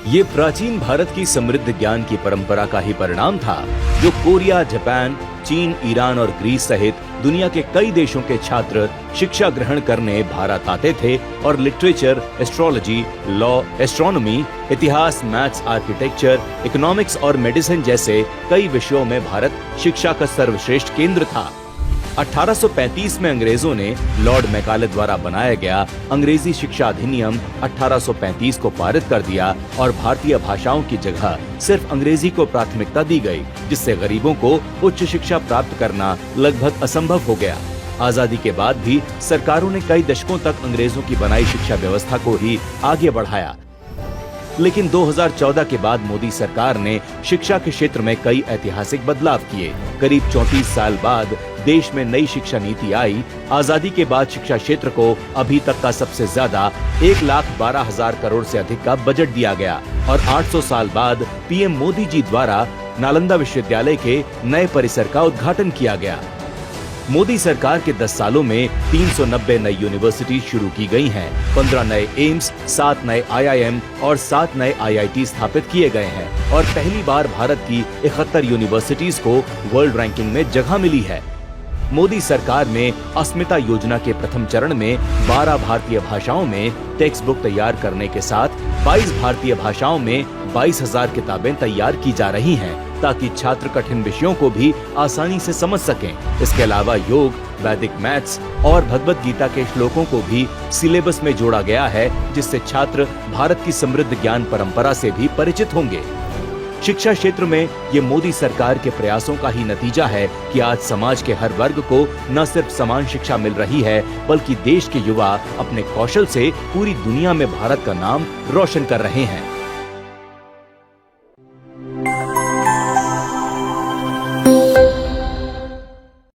ये प्राचीन भारत की समृद्ध ज्ञान की परंपरा का ही परिणाम था, जो कोरिया, जापान, चीन, ईरान और ग्रीस सहित दुनिया के कई देशों के छात्र शिक्षा ग्रहण करने भारत आते थे और लिटरेचर, एस्ट्रोलॉजी, लॉ, एस्ट्रोनॉमी, इतिहास, मैथ्स, आर्किटेक्चर, इकोनॉमिक्स और मेडिसिन जैसे कई विषयों में भारत शिक्षा का सर्वश्रेष्ठ केंद्र था। 1835 में अंग्रेजों ने लॉर्ड मैकाले द्वारा बनाया गया अंग्रेजी शिक्षा अधिनियम 1835 को पारित कर दिया और भारतीय भाषाओं की जगह सिर्फ अंग्रेजी को प्राथमिकता दी गई, जिससे गरीबों को उच्च शिक्षा प्राप्त करना लगभग असंभव हो गया। आजादी के बाद भी सरकारों ने कई दशकों तक अंग्रेजों की बनाई शिक्षा व्यवस्था को ही आगे बढ़ाया, लेकिन 2014 के बाद मोदी सरकार ने शिक्षा के क्षेत्र में कई ऐतिहासिक बदलाव किए। करीब 34 साल बाद देश में नई शिक्षा नीति आई। आजादी के बाद शिक्षा क्षेत्र को अभी तक का सबसे ज्यादा 1,12,000 करोड़ से अधिक का बजट दिया गया और 800 साल बाद पीएम मोदी जी द्वारा नालंदा विश्वविद्यालय के नए परिसर का उद्घाटन किया गया। मोदी सरकार के 10 सालों में 390 नई यूनिवर्सिटी शुरू की गई हैं, 15 नए एम्स, 7 नए IIM और 7 नए IIT स्थापित किए गए हैं और पहली बार भारत की 71 यूनिवर्सिटीज को वर्ल्ड रैंकिंग में जगह मिली है। मोदी सरकार में अस्मिता योजना के प्रथम चरण में 12 भारतीय भाषाओं में टेक्स्ट बुक तैयार करने के साथ 22 भारतीय भाषाओं में 22,000 किताबें तैयार की जा रही हैं, ताकि छात्र कठिन विषयों को भी आसानी से समझ सकें। इसके अलावा योग, वैदिक मैथ्स और भगवत गीता के श्लोकों को भी सिलेबस में जोड़ा गया है, जिससे छात्र भारत की समृद्ध ज्ञान परंपरा से भी परिचित होंगे। शिक्षा क्षेत्र में ये मोदी सरकार के प्रयासों का ही नतीजा है कि आज समाज के हर वर्ग को न सिर्फ समान शिक्षा मिल रही है, बल्कि देश के युवा अपने कौशल से पूरी दुनिया में भारत का नाम रोशन कर रहे हैं।